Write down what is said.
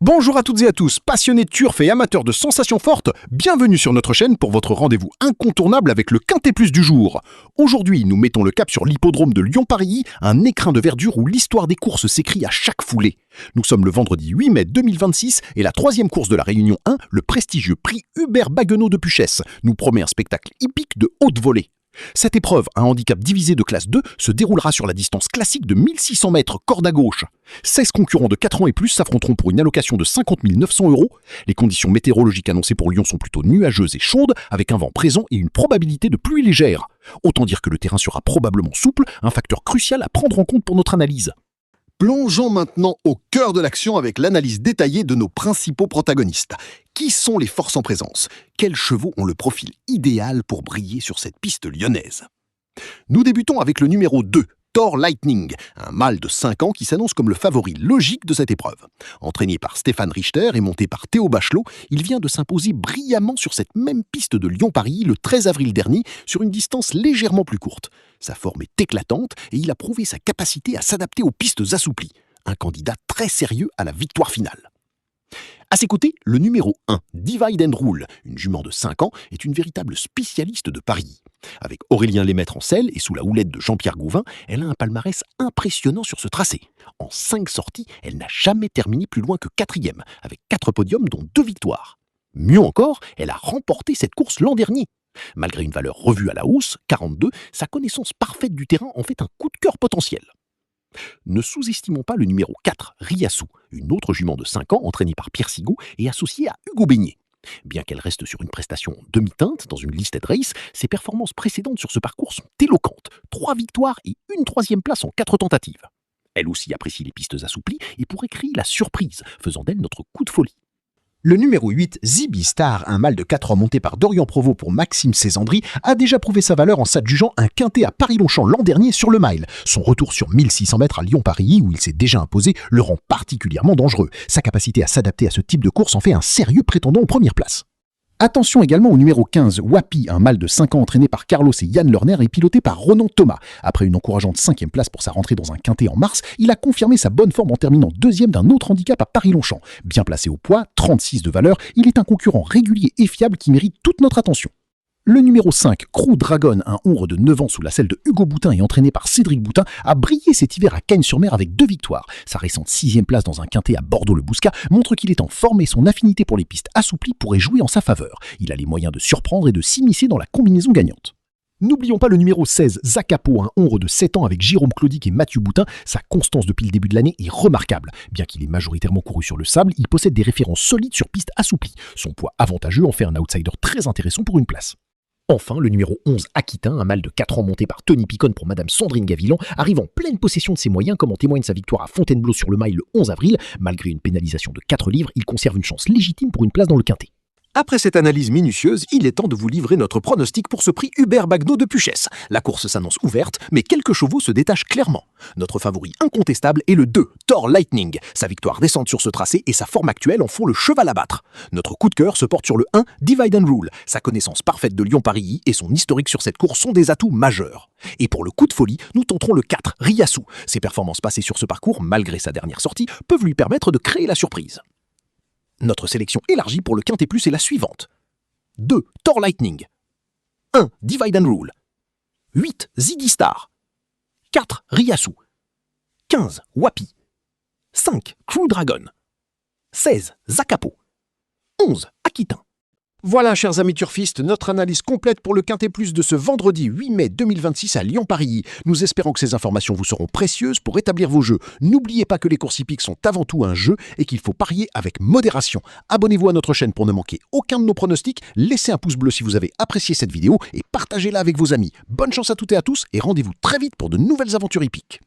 Bonjour à toutes et à tous, passionnés de turf et amateurs de sensations fortes, bienvenue sur notre chaîne pour votre rendez-vous incontournable avec le Quintet Plus du jour. Aujourd'hui, nous mettons le cap sur l'hippodrome de Lyon-Parilly, un écrin de verdure où l'histoire des courses s'écrit à chaque foulée. Nous sommes le vendredi 8 mai 2026 et la troisième course de la Réunion 1, le prestigieux prix Hubert Baguenaud de Puchesse, nous promet un spectacle hippique de haute volée. Cette épreuve, un handicap divisé de classe 2, se déroulera sur la distance classique de 1600 mètres, corde à gauche. 16 concurrents de 4 ans et plus s'affronteront pour une allocation de 50 900 €. Les conditions météorologiques annoncées pour Lyon sont plutôt nuageuses et chaudes, avec un vent présent et une probabilité de pluie légère. Autant dire que le terrain sera probablement souple, un facteur crucial à prendre en compte pour notre analyse. Plongeons maintenant au cœur de l'action avec l'analyse détaillée de nos principaux protagonistes. Qui sont les forces en présence? Quels chevaux ont le profil idéal pour briller sur cette piste lyonnaise? Nous débutons avec le numéro 2, Thor Lightning, un mâle de 5 ans qui s'annonce comme le favori logique de cette épreuve. Entraîné par Stéphane Richter et monté par Théo Bachelot, il vient de s'imposer brillamment sur cette même piste de Lyon-Parilly le 13 avril dernier sur une distance légèrement plus courte. Sa forme est éclatante et il a prouvé sa capacité à s'adapter aux pistes assouplies. Un candidat très sérieux à la victoire finale. À ses côtés, le numéro 1, Divide and Rule, une jument de 5 ans, est une véritable spécialiste de Paris. Avec Aurélien Lemaître en selle et sous la houlette de Jean-Pierre Gouvin, elle a un palmarès impressionnant sur ce tracé. En 5 sorties, elle n'a jamais terminé plus loin que 4e, avec 4 podiums dont 2 victoires. Mieux encore, elle a remporté cette course l'an dernier. Malgré une valeur revue à la hausse, 42, sa connaissance parfaite du terrain en fait un coup de cœur potentiel. Ne sous-estimons pas le numéro 4, Riassou, une autre jument de 5 ans entraînée par Pierre Sigaud et associée à Hugo Beignet. Bien qu'elle reste sur une prestation demi-teinte dans une listed race, ses performances précédentes sur ce parcours sont éloquentes. 3 victoires et une 3e place en 4 tentatives. Elle aussi apprécie les pistes assouplies et pourrait créer la surprise, faisant d'elle notre coup de folie. Le numéro 8, Zibi Star, un mâle de 4 ans monté par Dorian Provost pour Maxime Césandry, a déjà prouvé sa valeur en s'adjugeant un quintet à Paris-Longchamp l'an dernier sur le mile. Son retour sur 1600 mètres à Lyon-Parilly, où il s'est déjà imposé, le rend particulièrement dangereux. Sa capacité à s'adapter à ce type de course en fait un sérieux prétendant aux premières places. Attention également au numéro 15, Wapi, un mâle de 5 ans entraîné par Carlos et Yann Lerner et piloté par Ronan Thomas. Après une encourageante 5e place pour sa rentrée dans un quintet en mars, il a confirmé sa bonne forme en terminant 2e d'un autre handicap à Paris-Longchamp. Bien placé au poids, 36 de valeur, il est un concurrent régulier et fiable qui mérite toute notre attention. Le numéro 5, Crew Dragon, un hongre de 9 ans sous la selle de Hugo Boutin et entraîné par Cédric Boutin, a brillé cet hiver à Cagnes-sur-Mer avec 2 victoires. Sa récente 6e place dans un quintet à Bordeaux-le-Bouscat montre qu'il est en forme et son affinité pour les pistes assouplies pourrait jouer en sa faveur. Il a les moyens de surprendre et de s'immiscer dans la combinaison gagnante. N'oublions pas le numéro 16, Zakapo, un hongre de 7 ans avec Jérôme Claudic et Mathieu Boutin. Sa constance depuis le début de l'année est remarquable. Bien qu'il ait majoritairement couru sur le sable, il possède des références solides sur pistes assouplies. Son poids avantageux en fait un outsider très intéressant pour une place. Enfin, le numéro 11, Aquitain, un mâle de 4 ans monté par Tony Picon pour Madame Sandrine Gavilan, arrive en pleine possession de ses moyens comme en témoigne sa victoire à Fontainebleau sur le mile le 11 avril. Malgré une pénalisation de 4 livres, il conserve une chance légitime pour une place dans le quintet. Après cette analyse minutieuse, il est temps de vous livrer notre pronostic pour ce prix Hubert Baguenaud de Puchesse. La course s'annonce ouverte, mais quelques chevaux se détachent clairement. Notre favori incontestable est le 2, Thor Lightning. Sa victoire récente sur ce tracé et sa forme actuelle en font le cheval à battre. Notre coup de cœur se porte sur le 1, Divide and Rule. Sa connaissance parfaite de Lyon-Parilly et son historique sur cette course sont des atouts majeurs. Et pour le coup de folie, nous tenterons le 4, Riassou. Ses performances passées sur ce parcours, malgré sa dernière sortie, peuvent lui permettre de créer la surprise. Notre sélection élargie pour le Quintet Plus est la suivante. 2, Thor Lightning. 1, Divide and Rule. 8, Ziggy Star. 4, Riassou. 15, Wapi. 5, Crew Dragon. 16, Zakapo. 11, Aquitain. Voilà, chers amis turfistes, notre analyse complète pour le Quintet Plus de ce vendredi 8 mai 2026 à Lyon-Parilly. Nous espérons que ces informations vous seront précieuses pour établir vos jeux. N'oubliez pas que les courses hippiques sont avant tout un jeu et qu'il faut parier avec modération. Abonnez-vous à notre chaîne pour ne manquer aucun de nos pronostics. Laissez un pouce bleu si vous avez apprécié cette vidéo et partagez-la avec vos amis. Bonne chance à toutes et à tous et rendez-vous très vite pour de nouvelles aventures hippiques.